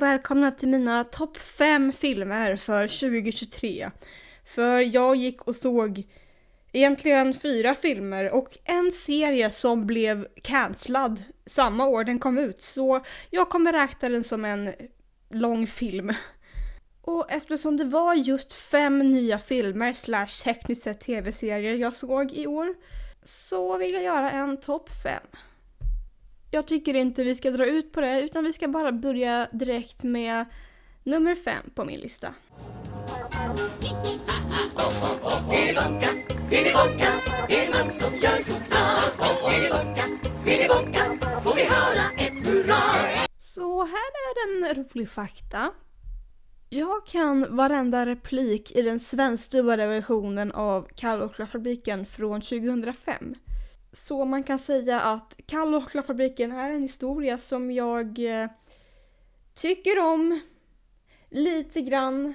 välkomna till mina topp 5 filmer för 2023. För jag gick och såg egentligen 4 filmer och en serie som blev cancellad samma år den kom ut. Så jag kommer räkna den som en lång film. Och eftersom det var just 5 nya filmer / tekniskt sett tv-serier jag såg i år, så vill jag göra en topp 5. Jag tycker inte vi ska dra ut på det, utan vi ska bara börja direkt med nummer 5 på min lista. Willy Wonka, Willy Wonka, det är man som gör choklad. Willy Wonka, Willy Wonka, får vi höra ett hurra. Så här är en rolig fakta. Jag kan varenda replik i den svenskdubbade versionen av Kalle och chokladfabriken från 2005. Så man kan säga att Kalle och chokladfabriken är en historia som jag tycker om lite grann,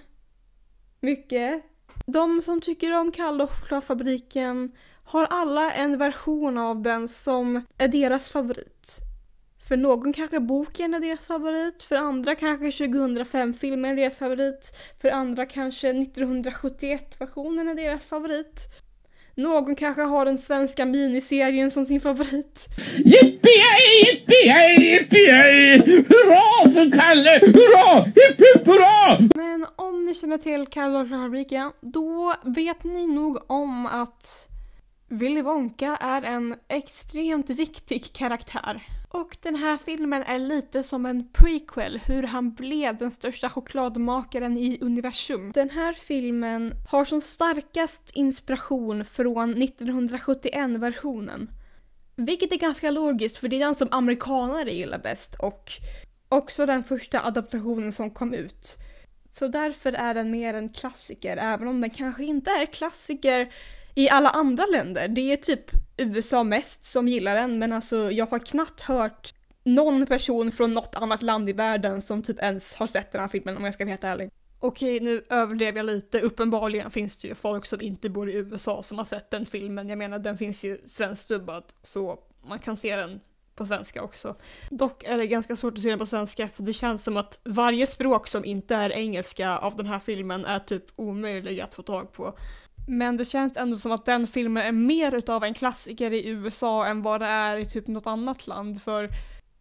mycket. De som tycker om Kalle och chokladfabriken har alla en version av den som är deras favorit. För någon kanske boken är deras favorit, för andra kanske 2005-filmen är deras favorit, för andra kanske 1971-versionen är deras favorit. Någon kanske har den svenska miniserien som sin favorit. Yippie, yippie, yippie! Hurra för Kalle! Hurra! Hipp, hipp, hurra! Men om ni känner till Kalle och chokladfabriken, då vet ni nog om att Willy Wonka är en extremt viktig karaktär. Och den här filmen är lite som en prequel, hur han blev den största chokladmakaren i universum. Den här filmen har som starkast inspiration från 1971-versionen. Vilket är ganska logiskt, för det är den som amerikanare gillar bäst och också den första adaptationen som kom ut. Så därför är den mer en klassiker, även om den kanske inte är klassiker i alla andra länder. Det är typ USA mest som gillar den, men alltså jag har knappt hört någon person från något annat land i världen som typ ens har sett den här filmen, om jag ska vara helt ärlig. Okej, nu överdrev jag lite. Uppenbarligen finns det ju folk som inte bor i USA som har sett den filmen. Jag menar, den finns ju svenskdubbad, så man kan se den på svenska också. Dock är det ganska svårt att se den på svenska, för det känns som att varje språk som inte är engelska av den här filmen är typ omöjlig att få tag på. Men det känns ändå som att den filmen är mer utav en klassiker i USA än vad det är i typ något annat land. För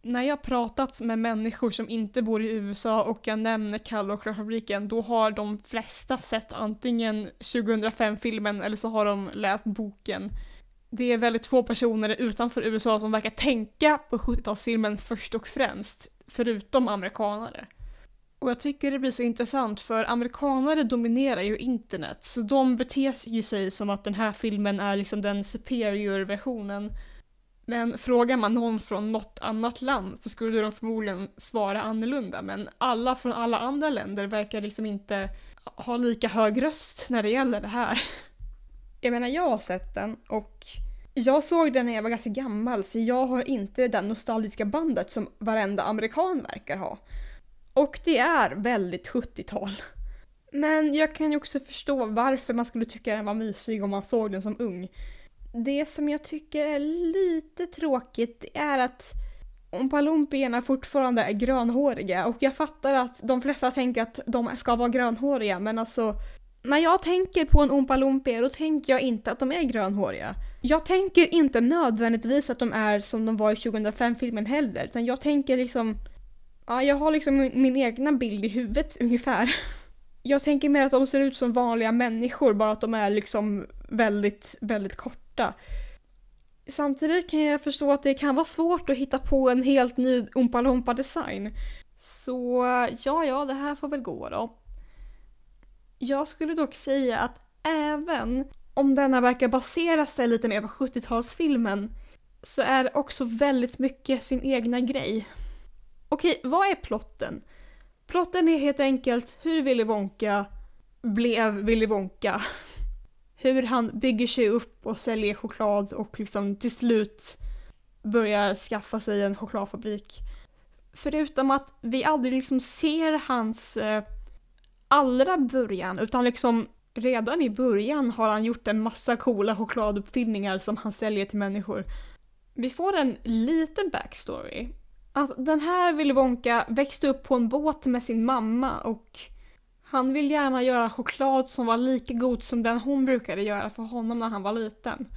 när jag pratat med människor som inte bor i USA och jag nämner Kalle och chokladfabriken, då har de flesta sett antingen 2005-filmen eller så har de läst boken. Det är väldigt få personer utanför USA som verkar tänka på 70-talsfilmen först och främst, förutom amerikanare. Och jag tycker det blir så intressant, för amerikanare dominerar ju internet, så de beter ju sig som att den här filmen är liksom den superior-versionen. Men frågar man någon från något annat land så skulle de förmodligen svara annorlunda, men alla från alla andra länder verkar liksom inte ha lika hög röst när det gäller det här. Jag menar, jag har sett den och jag såg den när jag var ganska gammal, så jag har inte det nostalgiska bandet som varenda amerikan verkar ha. Och det är väldigt 70-tal. Men jag kan ju också förstå varför man skulle tycka den var mysig om man såg den som ung. Det som jag tycker är lite tråkigt är att Oompa Loompa fortfarande är grönhåriga. Och jag fattar att de flesta tänker att de ska vara grönhåriga, men alltså när jag tänker på en Oompa Loompa, då tänker jag inte att de är grönhåriga. Jag tänker inte nödvändigtvis att de är som de var i 2005-filmen heller, utan jag tänker liksom... Ja, jag har liksom min egna bild i huvudet ungefär. Jag tänker mer att de ser ut som vanliga människor, bara att de är liksom väldigt, väldigt korta. Samtidigt kan jag förstå att det kan vara svårt att hitta på en helt ny Oompa Loompa design. Så ja, det här får väl gå då. Jag skulle dock säga att även om denna verkar basera sig lite mer på 70-talsfilmen, så är det också väldigt mycket sin egna grej. Okej, vad är plotten? Plotten är helt enkelt hur Willy Wonka blev Willy Wonka. Hur han bygger sig upp och säljer choklad och liksom till slut börjar skaffa sig en chokladfabrik. Förutom att vi aldrig liksom ser hans allra början, utan liksom redan i början har han gjort en massa coola chokladuppfinningar som han säljer till människor. Vi får en liten backstory. Att den här Willy Wonka växte upp på en båt med sin mamma och han vill gärna göra choklad som var lika god som den hon brukade göra för honom när han var liten.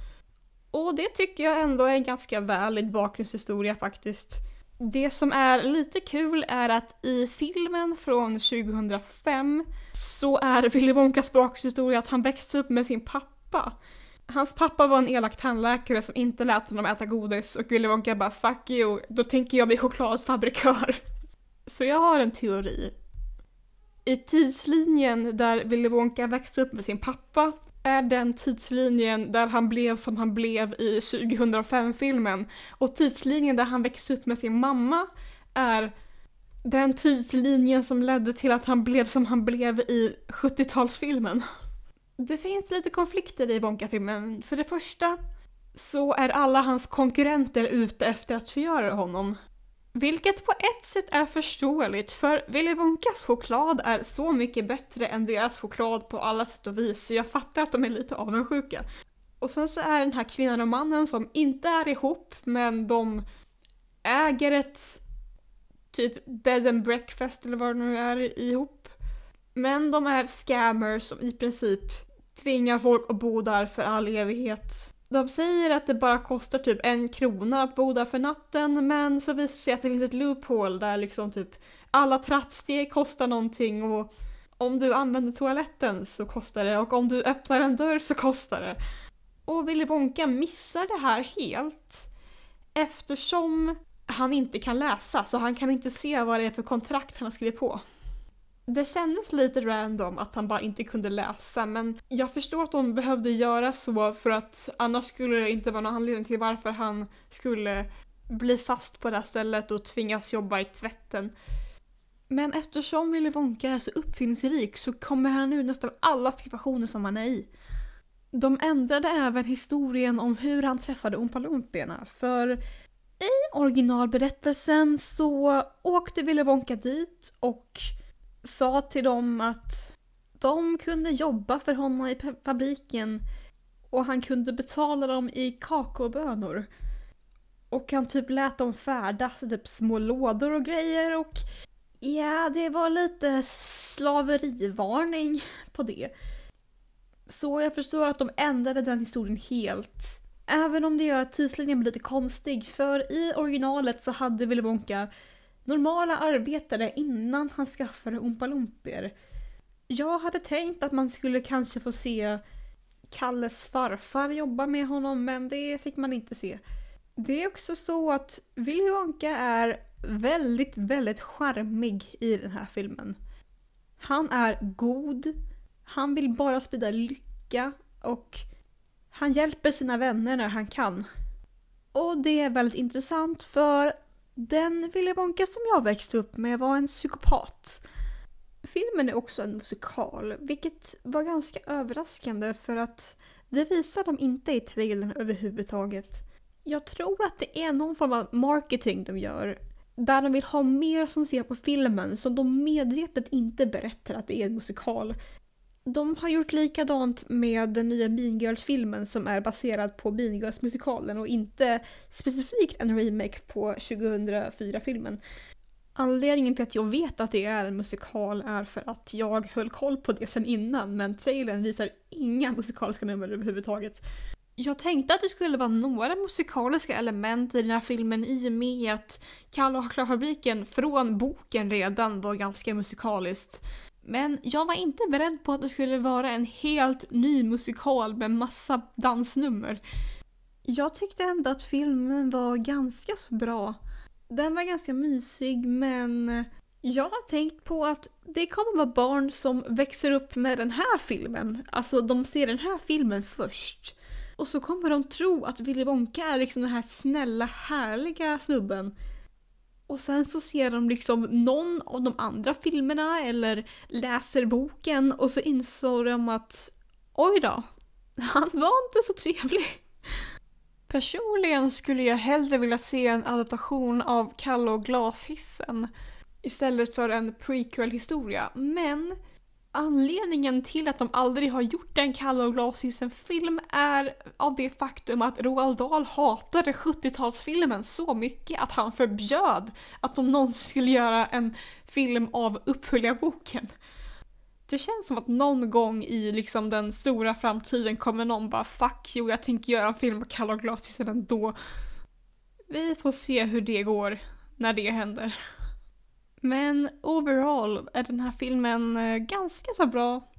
Och det tycker jag ändå är en ganska valid bakgrundshistoria faktiskt. Det som är lite kul är att i filmen från 2005 så är Willy Wonkas bakgrundshistoria att han växte upp med sin pappa. Hans pappa var en elak tandläkare som inte lät honom äta godis och Willy Wonka bara fuck you, då tänker jag bli chokladfabrikör. Så jag har en teori. I tidslinjen där Willy Wonka växte upp med sin pappa är den tidslinjen där han blev som han blev i 2005-filmen. Och tidslinjen där han växte upp med sin mamma är den tidslinjen som ledde till att han blev som han blev i 70-talsfilmen. Det finns lite konflikter i Wonka-filmen. För det första så är alla hans konkurrenter ute efter att förgöra honom. Vilket på ett sätt är förståeligt, för Willy Wonkas choklad är så mycket bättre än deras choklad på alla sätt och vis, så jag fattar att de är lite avundsjuka. Och sen så är den här kvinnan och mannen som inte är ihop, men de äger ett typ bed and breakfast eller vad det nu är ihop. Men de är scammers som i princip tvingar folk att bo där för all evighet. De säger att det bara kostar typ 1 krona att bo där för natten, men så visar det sig att det finns ett loophole där liksom typ alla trappsteg kostar någonting och om du använder toaletten så kostar det och om du öppnar en dörr så kostar det. Och Willy Wonka missar det här helt eftersom han inte kan läsa, så han kan inte se vad det är för kontrakt han har skrivit på. Det kändes lite random att han bara inte kunde läsa, men jag förstår att de behövde göra så för att annars skulle det inte vara någon anledning till varför han skulle bli fast på det här stället och tvingas jobba i tvätten. Men eftersom Willy Wonka är så uppfinningsrik så kommer han nu nästan alla situationer som han är i. De ändrade även historien om hur han träffade Oompa Loompierna, för i originalberättelsen så åkte Willy Wonka dit och sa till dem att de kunde jobba för honom i fabriken och han kunde betala dem i kakaobönor. Och han typ lät dem färdas typ små lådor och grejer och ja, det var lite slaverivarning på det. Så jag förstår att de ändrade den historien helt. Även om det gör att tidslinjen blir lite konstig, för i originalet så hade Willy Wonka normala arbetare innan han skaffade Oompa Loompier. Jag hade tänkt att man skulle kanske få se Kalles farfar jobba med honom, men det fick man inte se. Det är också så att Willy Wonka är väldigt, väldigt charmig i den här filmen. Han är god, han vill bara sprida lycka och han hjälper sina vänner när han kan. Och det är väldigt intressant, för den Willy Wonka som jag växte upp med var en psykopat. Filmen är också en musikal, vilket var ganska överraskande för att det visar de inte i trailern överhuvudtaget. Jag tror att det är någon form av marketing de gör, där de vill ha mer som ser på filmen, så de medvetet inte berättar att det är en musikal. De har gjort likadant med den nya Mean Girls-filmen som är baserad på Mean Girls-musikalen och inte specifikt en remake på 2004-filmen. Anledningen till att jag vet att det är en musikal är för att jag höll koll på det sen innan, men trailern visar inga musikaliska nummer överhuvudtaget. Jag tänkte att det skulle vara några musikaliska element i den här filmen i och med att Kalle och chokladfabriken från boken redan var ganska musikaliskt. Men jag var inte beredd på att det skulle vara en helt ny musikal med massa dansnummer. Jag tyckte ändå att filmen var ganska så bra. Den var ganska mysig, men jag har tänkt på att det kommer vara barn som växer upp med den här filmen. Alltså de ser den här filmen först. Och så kommer de tro att Willy Wonka är liksom den här snälla, härliga snubben. Och sen så ser de liksom någon av de andra filmerna eller läser boken och så insåg de att oj då, han var inte så trevlig. Personligen skulle jag hellre vilja se en adaptation av Kalle och glashissen istället för en prequel-historia. Men Anledningen till att de aldrig har gjort en Kalle och Glashusen-film är av det faktum att Roald Dahl hatade 70-talsfilmen så mycket att han förbjöd att de någonsin skulle göra en film av uppföljarboken. Det känns som att någon gång i liksom den stora framtiden kommer någon bara fuck you, jag tänker göra en film av Kalle och Glashusen ändå. Vi får se hur det går när det händer. Men overall är den här filmen ganska så bra.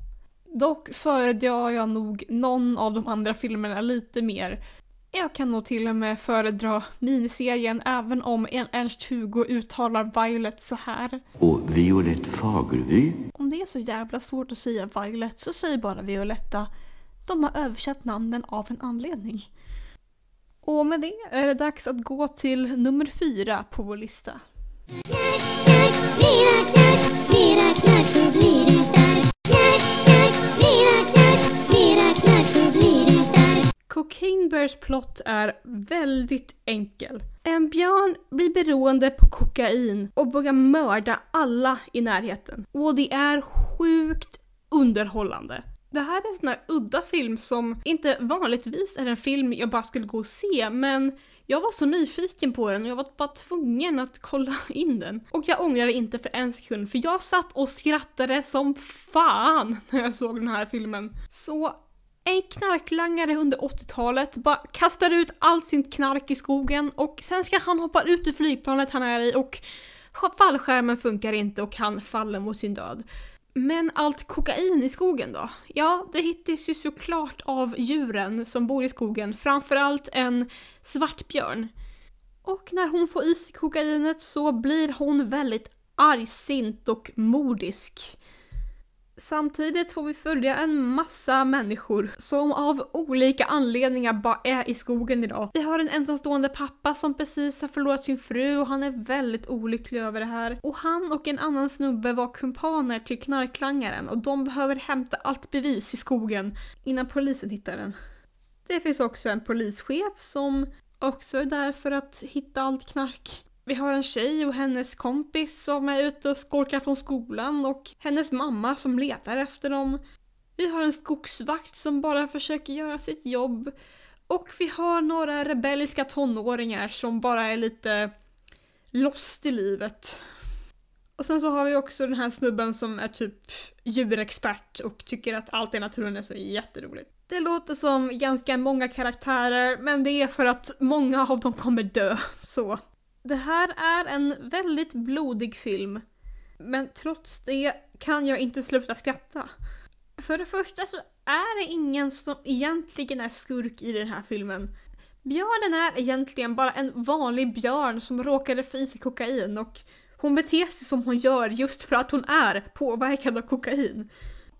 Dock föredrar jag nog någon av de andra filmerna lite mer. Jag kan nog till och med föredra miniserien även om Ernst-Hugo uttalar Violet så här. Och Violet Fagervy. Om det är så jävla svårt att säga Violet så säg bara Violetta. De har översatt namnen av en anledning. Och med det är det dags att gå till nummer 4 på vår lista. Mera knack, så blir du stark. Mera knack, så blir du stark. Cocaine Bears plott är väldigt enkel. En björn blir beroende på kokain och börjar mörda alla i närheten. Och det är sjukt underhållande. Det här är en sån här udda film som inte vanligtvis är en film jag bara skulle gå och se, men jag var så nyfiken på den och jag var bara tvungen att kolla in den. Och jag ångrar det inte för en sekund, för jag satt och skrattade som fan när jag såg den här filmen. Så en knarklangare under 80-talet bara kastar ut allt sitt knark i skogen och sen ska han hoppa ut ur flygplanet han är i och fallskärmen funkar inte och han faller mot sin död. Men allt kokain i skogen då? Ja, det hittas ju såklart av djuren som bor i skogen, framförallt en svartbjörn. Och när hon får i sig kokainet så blir hon väldigt argsint och mordisk. Samtidigt får vi följa en massa människor som av olika anledningar bara är i skogen idag. Vi har en ensamstående pappa som precis har förlorat sin fru och han är väldigt olycklig över det här. Och han och en annan snubbe var kumpaner till knarklangaren och de behöver hämta allt bevis i skogen innan polisen hittar den. Det finns också en polischef som också är där för att hitta allt knark. Vi har en tjej och hennes kompis som är ute och skolkar från skolan och hennes mamma som letar efter dem. Vi har en skogsvakt som bara försöker göra sitt jobb. Och vi har några rebelliska tonåringar som bara är lite lost i livet. Och sen så har vi också den här snubben som är typ djurexpert och tycker att allt i naturen är så jätteroligt. Det låter som ganska många karaktärer, men det är för att många av dem kommer dö, så. Det här är en väldigt blodig film, men trots det kan jag inte sluta skratta. För det första så är det ingen som egentligen är skurk i den här filmen. Björnen är egentligen bara en vanlig björn som råkade få i sig kokain och hon beter sig som hon gör just för att hon är påverkad av kokain.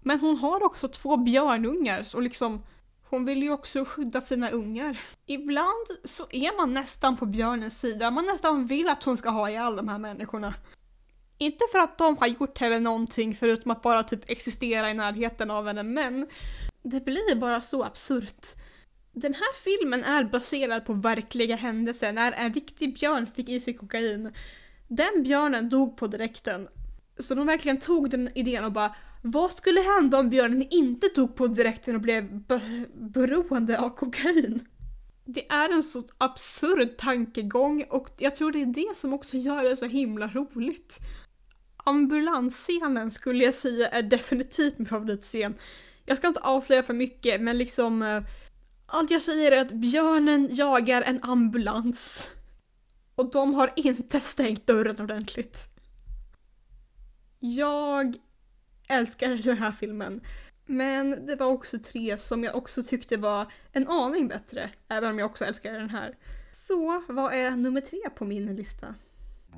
Men hon har också 2 björnungar och liksom hon vill ju också skydda sina ungar. Ibland så är man nästan på björnens sida. Man nästan vill att hon ska ha ihjäl de här människorna. Inte för att de har gjort heller någonting förutom att bara typ existera i närheten av henne, men det blir bara så absurt. Den här filmen är baserad på verkliga händelser när en riktig björn fick i sig kokain. Den björnen dog på direkten. Så de verkligen tog den idén och bara, vad skulle hända om björnen inte tog på direkten och blev beroende av kokain? Det är en så absurd tankegång och jag tror det är det som också gör det så himla roligt. Ambulansscenen skulle jag säga är definitivt min favoritscen. Jag ska inte avslöja för mycket, men liksom allt jag säger är att björnen jagar en ambulans och de har inte stängt dörren ordentligt. Jag älskar den här filmen. Men det var också 3 som jag också tyckte var en aning bättre. Även om jag också älskar den här. Så vad är nummer 3 på min lista?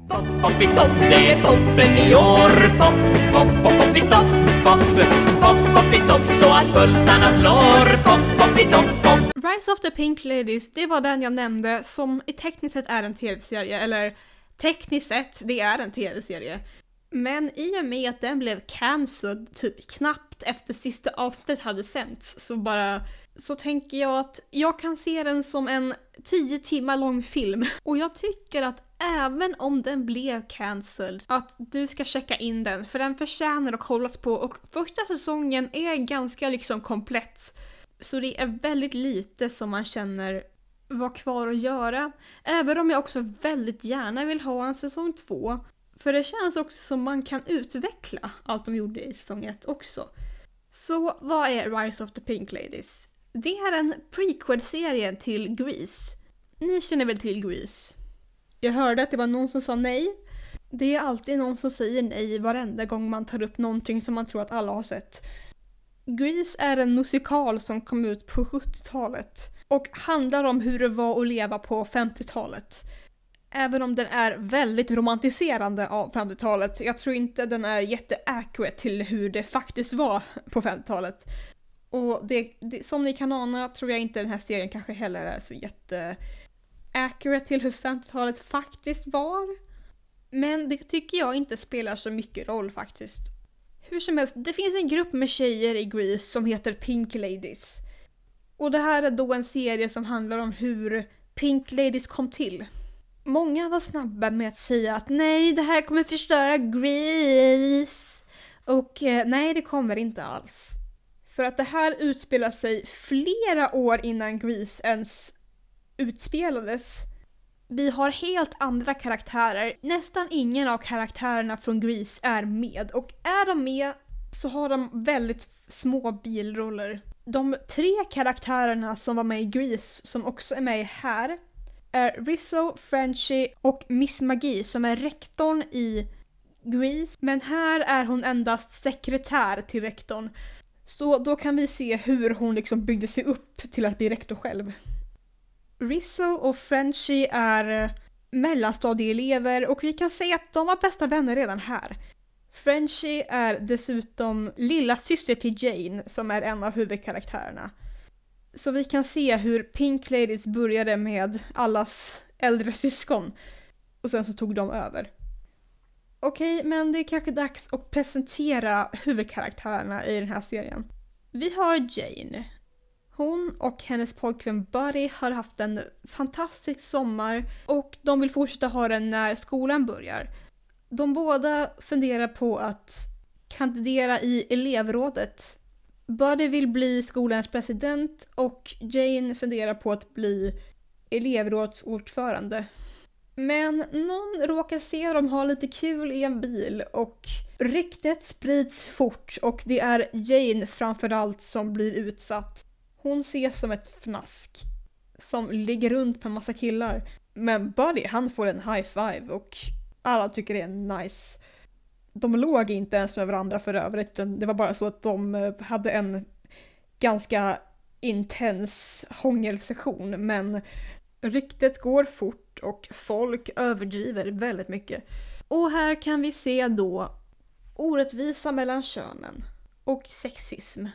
Pop, pop, i topp, det är toppen i år. Pop, pop, pop, pop, i topp, pop. Pop, pop, i topp så att pulsarna slår. Pop, pop, i topp, pop. Rise of the Pink Ladies, det var den jag nämnde som i tekniskt sett är en tv-serie. Eller tekniskt sett, det är en tv-serie. Men i och med att den blev cancelled typ knappt efter sista avsnittet hade sänts så bara så tänker jag att jag kan se den som en 10 timmar lång film. Och jag tycker att även om den blev cancelled, att du ska checka in den, för den förtjänar att kollas på. Och första säsongen är ganska liksom komplett. Så det är väldigt lite som man känner var kvar att göra. Även om jag också väldigt gärna vill ha en säsong 2. För det känns också som man kan utveckla allt de gjorde i säsong 1 också. Så vad är Rise of the Pink Ladies? Det är en prequel-serie till Grease. Ni känner väl till Grease? Jag hörde att det var någon som sa nej. Det är alltid någon som säger nej varenda gång man tar upp någonting som man tror att alla har sett. Grease är en musikal som kom ut på 70-talet och handlar om hur det var att leva på 50-talet. Även om den är väldigt romantiserande av 50-talet. Jag tror inte den är jätte-accurate till hur det faktiskt var på 50-talet. Och det, som ni kan ana tror jag inte den här serien kanske heller är så jätte-accurate till hur 50-talet faktiskt var. Men det tycker jag inte spelar så mycket roll faktiskt. Hur som helst, det finns en grupp med tjejer i Grease som heter Pink Ladies. Och det här är då en serie som handlar om hur Pink Ladies kom till. Många var snabba med att säga att nej, det här kommer förstöra Grease. Och nej, det kommer inte alls. För att det här utspelar sig flera år innan Grease ens utspelades. Vi har helt andra karaktärer. Nästan ingen av karaktärerna från Grease är med. Och är de med så har de väldigt små bilroller. De 3 karaktärerna som var med i Grease som också är med här är Rizzo, Frenchie och Miss Maggie som är rektorn i Grease. Men här är hon endast sekretär till rektorn. Så då kan vi se hur hon liksom byggde sig upp till att bli rektor själv. Rizzo och Frenchie är mellanstadieelever och vi kan säga att de var bästa vänner redan här. Frenchie är dessutom lilla syster till Jane som är en av huvudkaraktärerna. Så vi kan se hur Pink Ladies började med allas äldre syskon och sen så tog de över. Okej, men det är kanske dags att presentera huvudkaraktärerna i den här serien. Vi har Jane. Hon och hennes pojkvän Buddy har haft en fantastisk sommar och de vill fortsätta ha den när skolan börjar. De båda funderar på att kandidera i elevrådet. Buddy vill bli skolans president och Jane funderar på att bli elevrådsordförande. Men någon råkar se dem ha lite kul i en bil och ryktet sprids fort och det är Jane framförallt som blir utsatt. Hon ses som ett fnask som ligger runt på en massa killar. Men Buddy, han får en high five och alla tycker det är nice. De låg inte ens med varandra för övrigt, utan det var bara så att de hade en ganska intens hångelsession. Men ryktet går fort och folk överdriver väldigt mycket. Och här kan vi se då orättvisa mellan könen och sexism.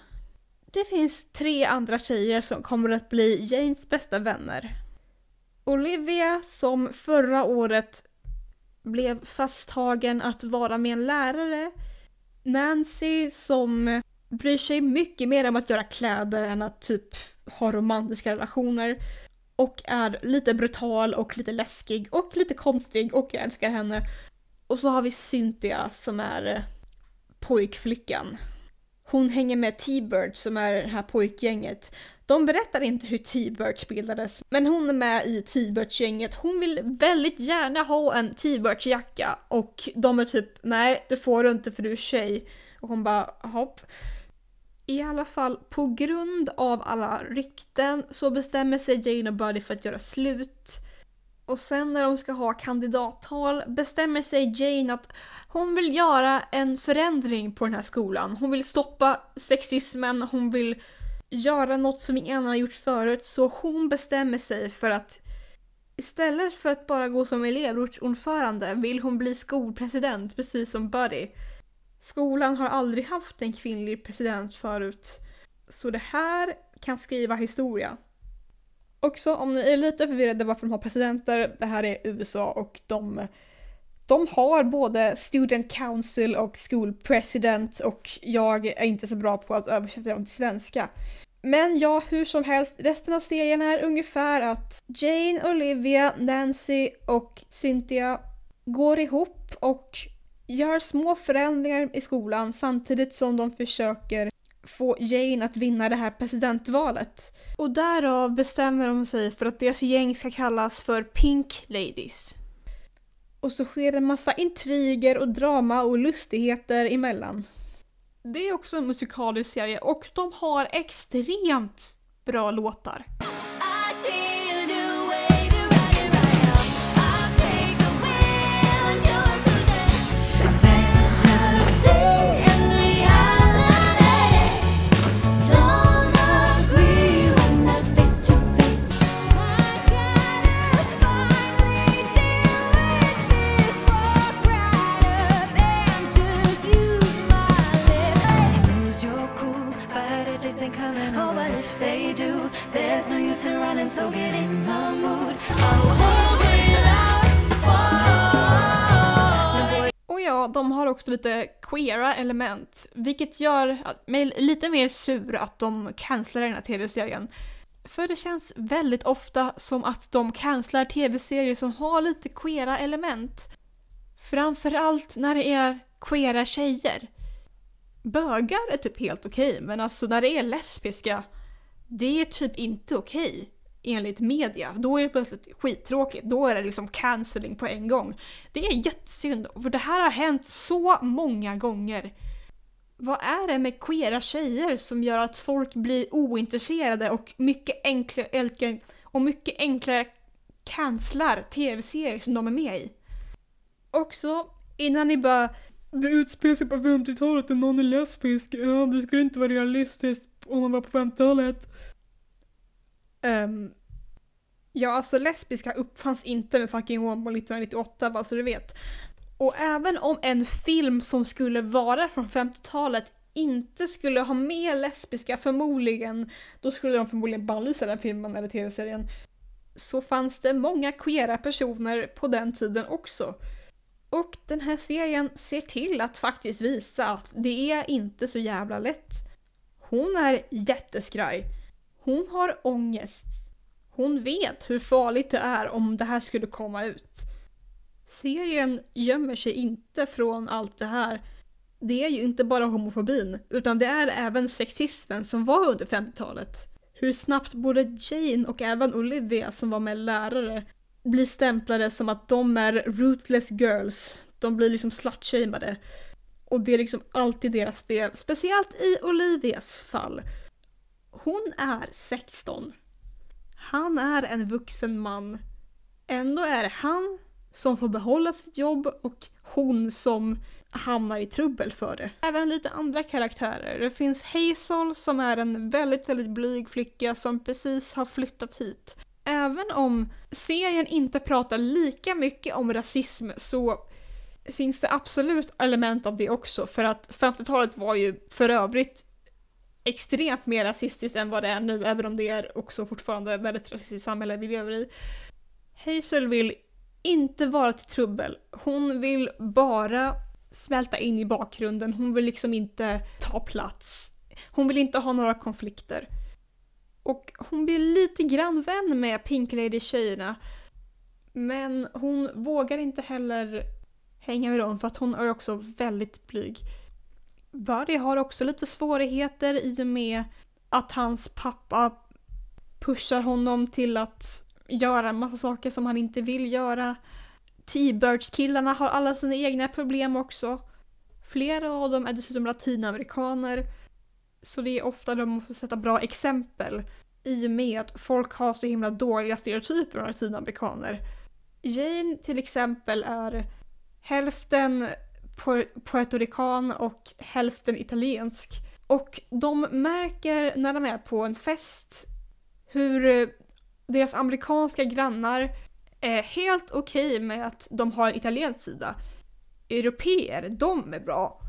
Det finns 3 andra tjejer som kommer att bli Janes bästa vänner. Olivia som förra året blev fasttagen att vara med en lärare. Nancy som bryr sig mycket mer om att göra kläder än att typ ha romantiska relationer. Och är lite brutal och lite läskig och lite konstig och jag älskar henne. Och så har vi Cynthia som är pojkflickan. Hon hänger med T-Bird som är det här pojkgänget. De berättar inte hur T-Bird bildades, men hon är med i T-Bird-gänget. Hon vill väldigt gärna ha en T-Bird-jacka och de är typ, nej det får du inte för du är tjej. Och hon bara, hopp. I alla fall, på grund av alla rykten så bestämmer sig Jane och Buddy för att göra slut. Och sen när de ska ha kandidattal bestämmer sig Jane att hon vill göra en förändring på den här skolan. Hon vill stoppa sexismen, hon vill göra något som ingen annan har gjort förut. Så hon bestämmer sig för att istället för att bara gå som elevrådsordförande vill hon bli skolpresident, precis som Buddy. Skolan har aldrig haft en kvinnlig president förut. Så det här kan skriva historia. Också om ni är lite förvirrade varför de har presidenter, det här är USA och de har både student council och school president och jag är inte så bra på att översätta dem till svenska. Men ja, hur som helst, resten av serien är ungefär att Jane, Olivia, Nancy och Cynthia går ihop och gör små förändringar i skolan samtidigt som de försöker få Jane att vinna det här presidentvalet. Och därav bestämmer de sig för att deras gäng ska kallas för Pink Ladies. Och så sker en massa intriger och drama och lustigheter emellan. Det är också en musikalisk serie och de har extremt bra låtar. So get in the mood. Och ja, de har också lite queera element, vilket gör mig lite mer sur att de cancelar den här tv-serien. För det känns väldigt ofta som att de cancelar tv-serier som har lite queera element. Framförallt när det är queera tjejer. Bögar är typ helt okej, men alltså när det är lesbiska, det är typ inte okej. Enligt media, då är det plötsligt skittråkigt. Då är det liksom cancelling på en gång. Det är jättesynd, för det här har hänt så många gånger. Vad är det med queera tjejer som gör att folk blir ointresserade och mycket enklare cancelar tv-serier som de är med i? Också, innan ni bara det utspelar sig på 50-talet och någon är lesbisk, ja, det skulle inte vara realistiskt om man var på 50-talet. Ja, alltså lesbiska uppfanns inte med fucking Woman 1998, bara så du vet. Och även om en film som skulle vara från 50-talet inte skulle ha med lesbiska förmodligen, då skulle de förmodligen bannlysa den filmen eller tv-serien. Så fanns det många queera personer på den tiden också. Och den här serien ser till att faktiskt visa att det är inte så jävla lätt. Hon är jätteskraj. Hon har ångest. Hon vet hur farligt det är om det här skulle komma ut. Serien gömmer sig inte från allt det här. Det är ju inte bara homofobin, utan det är även sexismen som var under 50-talet. Hur snabbt både Jane och även Olivia, som var med lärare, blir stämplade som att de är rootless girls. De blir liksom slutshameade. Och det är liksom alltid deras fel. Speciellt i Olivias fall. Hon är 16. Han är en vuxen man. Ändå är det han som får behålla sitt jobb och hon som hamnar i trubbel för det. Även lite andra karaktärer. Det finns Hazel som är en väldigt, väldigt blyg flicka som precis har flyttat hit. Även om serien inte pratar lika mycket om rasism så finns det absolut element av det också. För att 50-talet var ju för övrigt extremt mer rasistiskt än vad det är nu, även om det är också fortfarande väldigt rasistiskt samhälle vi lever i. Hazel vill inte vara till trubbel. Hon vill bara smälta in i bakgrunden. Hon vill liksom inte ta plats. Hon vill inte ha några konflikter. Och hon blir lite grann vän med Pink Lady-tjejerna. Men hon vågar inte heller hänga med dem för att hon är också väldigt blyg. Buddy har också lite svårigheter i och med att hans pappa pushar honom till att göra en massa saker som han inte vill göra. T-Birds-killarna har alla sina egna problem också. Flera av dem är dessutom latinamerikaner. Så det är ofta de måste sätta bra exempel i och med att folk har så himla dåliga stereotyper av latinamerikaner. Jane till exempel är hälften puertorican och hälften italiensk. Och de märker när de är på en fest hur deras amerikanska grannar är helt okej med att de har en italiensk sida. Europeer, de är bra.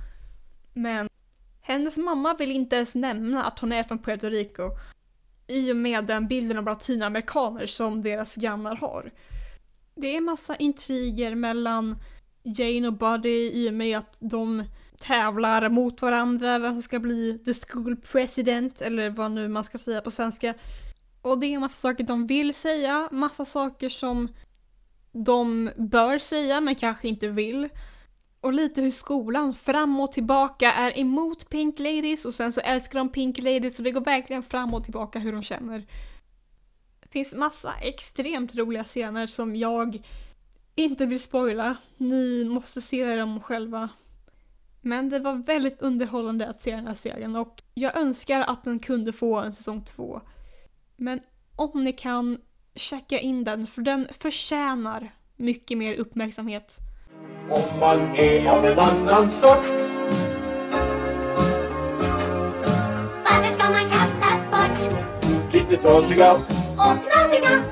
Men hennes mamma vill inte ens nämna att hon är från Puerto Rico i och med den bilden av latinamerikaner som deras grannar har. Det är massa intriger mellan Jane och Buddy i och med att de tävlar mot varandra, vem som ska bli the school president eller vad nu man ska säga på svenska. Och det är en massa saker de vill säga, massa saker som de bör säga men kanske inte vill. Och lite hur skolan fram och tillbaka är emot Pink Ladies och sen så älskar de Pink Ladies och det går verkligen fram och tillbaka hur de känner. Det finns massa extremt roliga scener som jag inte vill spoila. Ni måste se dem själva. Men det var väldigt underhållande att se den här serien och jag önskar att den kunde få en säsong 2. Men om ni kan, checka in den för den förtjänar mycket mer uppmärksamhet. Om man är av en annan sort. Varför ska man kastas bort? Lite trasiga. Och knasiga?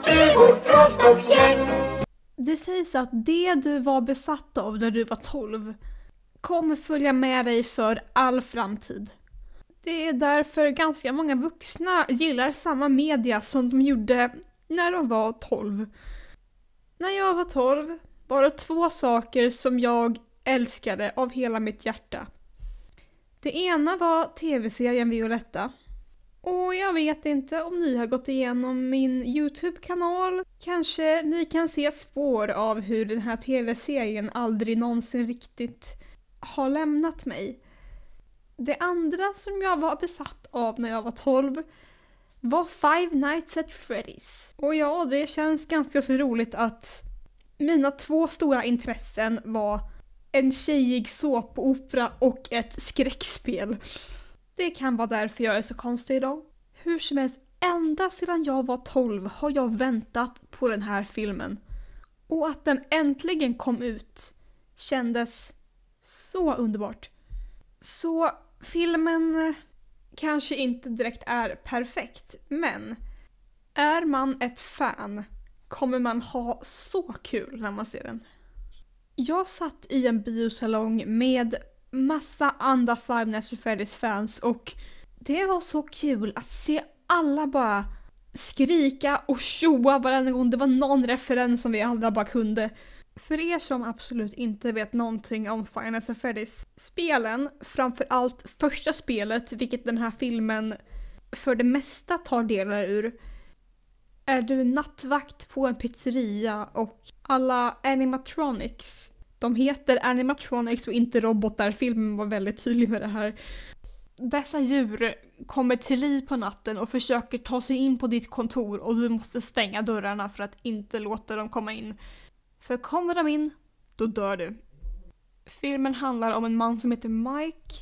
I vårt trasdocksgäng. Det sägs att det du var besatt av när du var 12 kommer följa med dig för all framtid. Det är därför ganska många vuxna gillar samma media som de gjorde när de var 12. När jag var 12 var det 2 saker som jag älskade av hela mitt hjärta. Det ena var tv-serien Violetta. Och jag vet inte om ni har gått igenom min YouTube-kanal. Kanske ni kan se spår av hur den här tv-serien aldrig någonsin riktigt har lämnat mig. Det andra som jag var besatt av när jag var 12 var Five Nights at Freddy's. Och ja, det känns ganska så roligt att mina 2 stora intressen var en tjejig såpopera och ett skräckspel. Det kan vara därför jag är så konstig idag. Hur som helst, ända sedan jag var 12 har jag väntat på den här filmen. Och att den äntligen kom ut kändes så underbart. Så filmen kanske inte direkt är perfekt, men är man ett fan kommer man ha så kul när man ser den. Jag satt i en biosalong med massa andra Five Nights at Freddy's fans och det var så kul att se alla bara skrika och tjoa varenda gång det var någon referens som vi andra bara kunde. För er som absolut inte vet någonting om Five Nights at Freddy's spelen, framförallt första spelet, vilket den här filmen för det mesta tar delar ur, är du nattvakt på en pizzeria och alla animatronics, de heter animatronics och inte robotar, filmen var väldigt tydlig med det här. Dessa djur kommer till liv på natten och försöker ta sig in på ditt kontor och du måste stänga dörrarna för att inte låta dem komma in. För kommer de in, då dör du. Filmen handlar om en man som heter Mike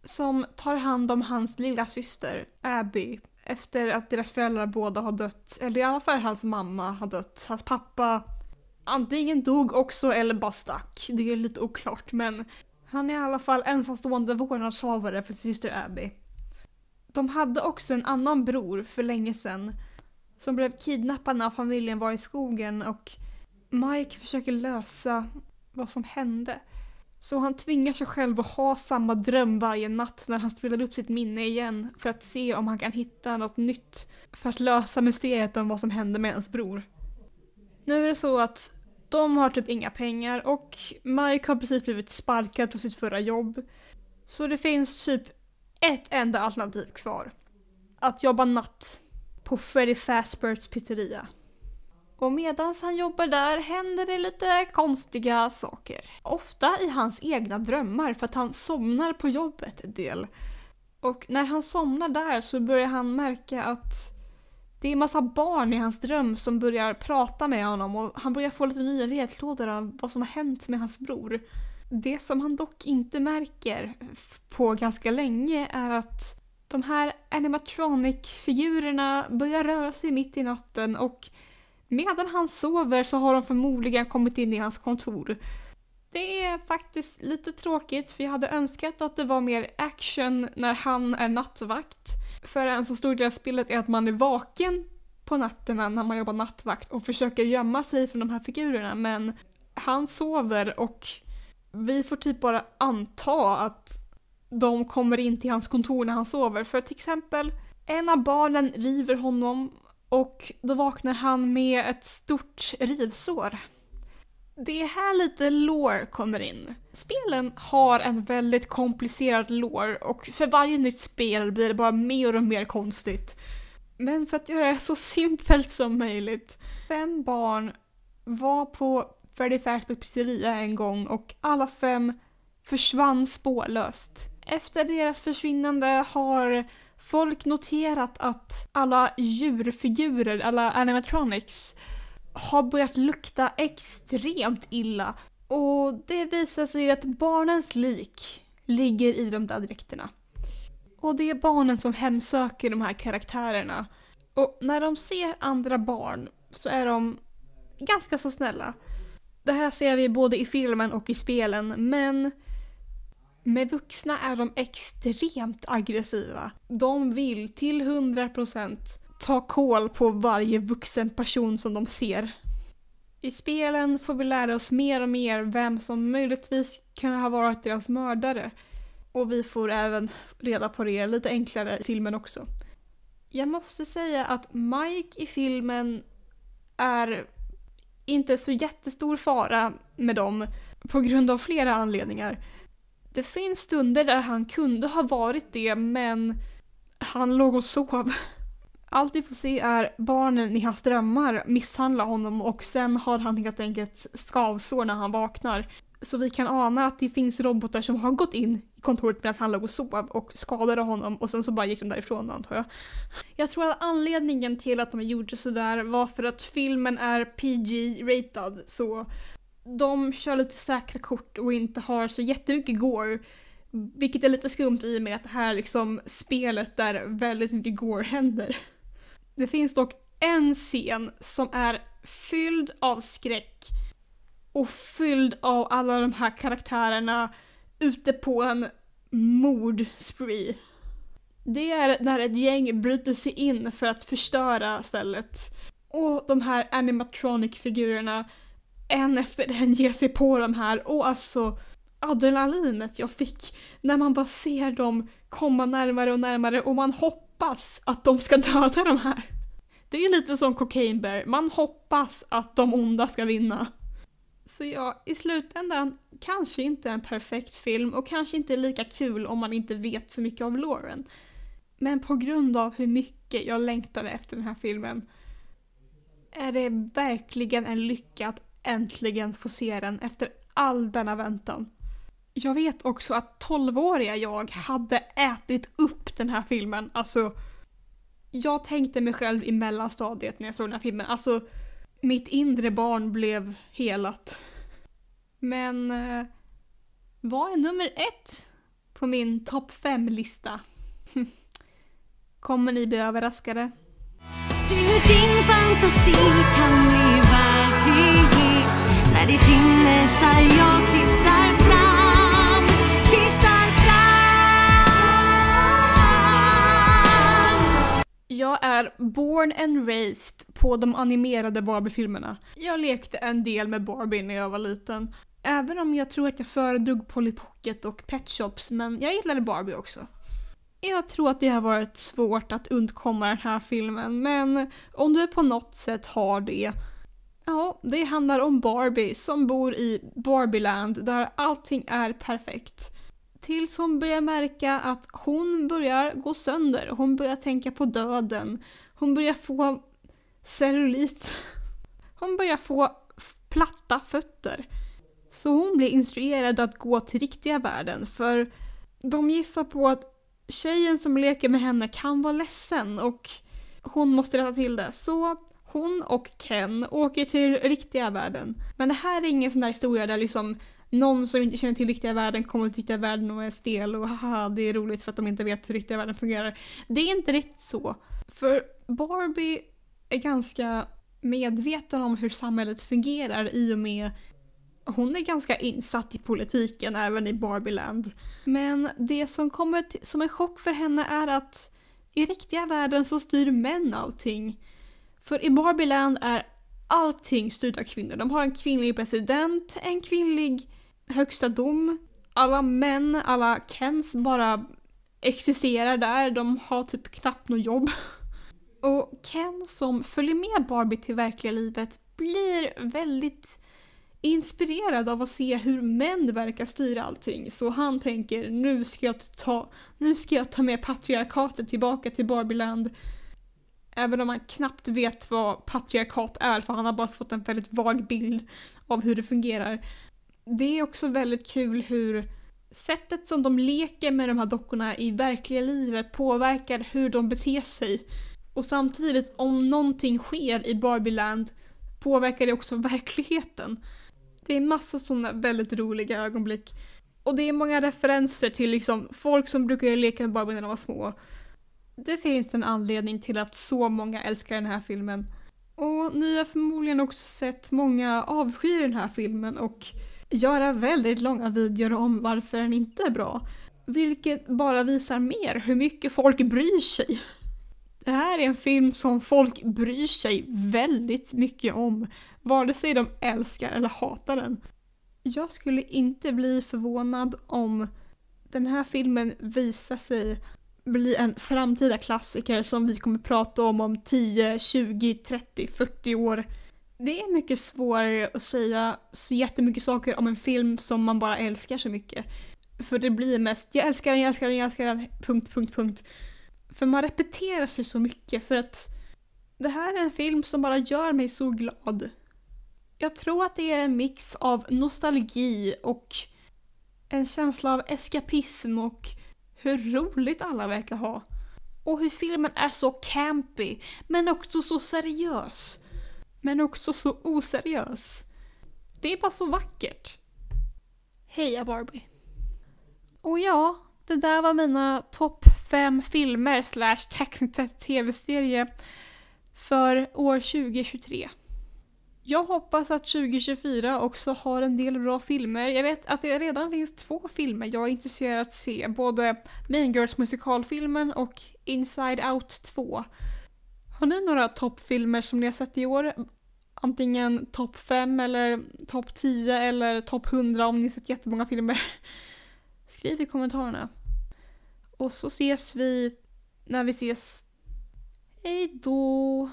som tar hand om hans lilla syster Abby efter att deras föräldrar båda har dött. Eller i alla fall hans mamma har dött. Hans pappa antingen dog också eller bara stack. Det är lite oklart, men han är i alla fall ensamstående vårdnadshavare för sin syster Abby. De hade också en annan bror för länge sedan som blev kidnappad när familjen var i skogen och Mike försöker lösa vad som hände. Så han tvingar sig själv att ha samma dröm varje natt när han spelar upp sitt minne igen för att se om han kan hitta något nytt för att lösa mysteriet om vad som hände med hans bror. Nu är det så att de har typ inga pengar och Mike har precis blivit sparkad på sitt förra jobb. Så det finns typ ett enda alternativ kvar. Att jobba natt på Freddy Fazbear's pizzeria. Och medan han jobbar där händer det lite konstiga saker. Ofta i hans egna drömmar för att han somnar på jobbet en del. Och när han somnar där så börjar han märka att det är massa barn i hans dröm som börjar prata med honom och han börjar få lite nya ledtrådar av vad som har hänt med hans bror. Det som han dock inte märker på ganska länge är att de här animatronic-figurerna börjar röra sig mitt i natten och medan han sover så har de förmodligen kommit in i hans kontor. Det är faktiskt lite tråkigt för jag hade önskat att det var mer action när han är nattvakt. För en så stor del av spelet är att man är vaken på nätterna när man jobbar nattvakt och försöker gömma sig från de här figurerna. Men han sover och vi får typ bara anta att de kommer in till hans kontor när han sover. För till exempel, en av barnen river honom och då vaknar han med ett stort rivsår. Det är här lite lore kommer in. Spelen har en väldigt komplicerad lore och för varje nytt spel blir det bara mer och mer konstigt. Men för att göra det så simpelt som möjligt. 5 barn var på Freddy Fazbear's pizzeria en gång och alla 5 försvann spårlöst. Efter deras försvinnande har folk noterat att alla djurfigurer, alla animatronics, har börjat lukta extremt illa. Och det visar sig att barnens lik ligger i de där dräkterna. Och det är barnen som hemsöker de här karaktärerna. Och när de ser andra barn så är de ganska så snälla. Det här ser vi både i filmen och i spelen, men med vuxna är de extremt aggressiva. De vill till 100% ta koll på varje vuxen person som de ser. I spelen får vi lära oss mer och mer vem som möjligtvis kan ha varit deras mördare. Och vi får även reda på det lite enklare i filmen också. Jag måste säga att Mike i filmen är inte så jättestor fara med dem på grund av flera anledningar. Det finns stunder där han kunde ha varit det, men han låg och sov. Allt vi får se är barnen i hans drömmar misshandla honom och sen har han helt enkelt skavsår när han vaknar. Så vi kan ana att det finns robotar som har gått in i kontoret medan han låg och sov och skadade honom och sen så bara gick de därifrån, antar jag. Jag tror att anledningen till att de gjorde sådär var för att filmen är PG-rated, så de kör lite säkra kort och inte har så jättemycket gore. Vilket är lite skumt i och med att det här är liksom spelet där väldigt mycket gore händer. Det finns dock en scen som är fylld av skräck och fylld av alla de här karaktärerna ute på en mordspree. Det är när ett gäng bryter sig in för att förstöra stället. Och de här animatronic-figurerna, en efter en, ger sig på de här. Och alltså, adrenalinet jag fick när man bara ser dem komma närmare och närmare och man hoppas att de ska döda de här. Det är lite som Cocaine Bear, man hoppas att de onda ska vinna. Så ja, i slutändan kanske inte en perfekt film och kanske inte lika kul om man inte vet så mycket av loren. Men på grund av hur mycket jag längtade efter den här filmen är det verkligen en lycka att äntligen få se den efter all denna väntan. Jag vet också att 12-åriga jag hade ätit upp den här filmen. Alltså, jag tänkte mig själv i mellanstadiet när jag såg den här filmen. Alltså, mitt inre barn blev helat. Men vad är nummer 1 på min topp 5-lista? Kommer ni bli överraskade? Se hur din fantasi kan bli verklighet när ditt innersta jag tittar fram, tittar fram. Jag är born and raised på de animerade Barbie-filmerna. Jag lekte en del med Barbie när jag var liten. Även om jag tror att jag föredrog Polly Pocket och Pet Shops, men jag gillade Barbie också. Jag tror att det har varit svårt att undkomma den här filmen, men om du på något sätt har det. Ja, det handlar om Barbie som bor i Barbieland där allting är perfekt. Tills hon börjar märka att hon börjar gå sönder. Hon börjar tänka på döden. Hon börjar få cellulit. Hon börjar få platta fötter. Så hon blir instruerad att gå till riktiga världen, för de gissar på att tjejen som leker med henne kan vara ledsen och hon måste rätta till det. Så hon och Ken åker till riktiga världen. Men det här är ingen sån där historia där liksom någon som inte känner till riktiga världen kommer till riktiga världen och är stel och haha, det är roligt för att de inte vet hur riktiga världen fungerar. Det är inte riktigt så. För Barbie är ganska medveten om hur samhället fungerar i och med hon är ganska insatt i politiken även i Barbieland. Men det som kommer som en chock för henne är att i riktiga världen så styr män allting. För i Barbieland är allting styrt av kvinnor. De har en kvinnlig president, en kvinnlig högsta dom. Alla män, alla Kens bara existerar där. De har typ knappt något jobb. Och Ken som följer med Barbie till verkliga livet blir väldigt inspirerad av att se hur män verkar styra allting. Så han tänker, nu ska jag ta med patriarkatet tillbaka till Barbieland. Även om man knappt vet vad patriarkat är, för han har bara fått en väldigt vag bild av hur det fungerar. Det är också väldigt kul hur sättet som de leker med de här dockorna i verkliga livet påverkar hur de beter sig. Och samtidigt, om någonting sker i Barbieland, påverkar det också verkligheten. Det är massa sådana väldigt roliga ögonblick. Och det är många referenser till liksom folk som brukade leka med Barbie när de var små. Det finns en anledning till att så många älskar den här filmen. Och ni har förmodligen också sett många avskyr den här filmen och göra väldigt långa videor om varför den inte är bra. Vilket bara visar mer hur mycket folk bryr sig. Det här är en film som folk bryr sig väldigt mycket om, vare sig de älskar eller hatar den. Jag skulle inte bli förvånad om den här filmen visar sig bli en framtida klassiker som vi kommer prata om 10, 20, 30, 40 år. Det är mycket svårare att säga så jättemycket saker om en film som man bara älskar så mycket. För det blir mest, jag älskar den, punkt. För man repeterar sig så mycket, för att det här är en film som bara gör mig så glad. Jag tror att det är en mix av nostalgi och en känsla av eskapism och hur roligt alla verkar ha. Och hur filmen är så campy, men också så seriös. Men också så oseriös. Det är bara så vackert. Heja Barbie. Och ja, det där var mina topp 5 filmer / tekniskt sett tv-serie för år 2023. Jag hoppas att 2024 också har en del bra filmer. Jag vet att det redan finns 2 filmer jag är intresserad att se. Både Mean Girls musikalfilmen och Inside Out 2. Har ni några toppfilmer som ni har sett i år? Antingen topp 5 eller topp 10 eller topp 100 om ni har sett jättemånga filmer. Skriv i kommentarerna. Och så ses vi när vi ses. Hej då!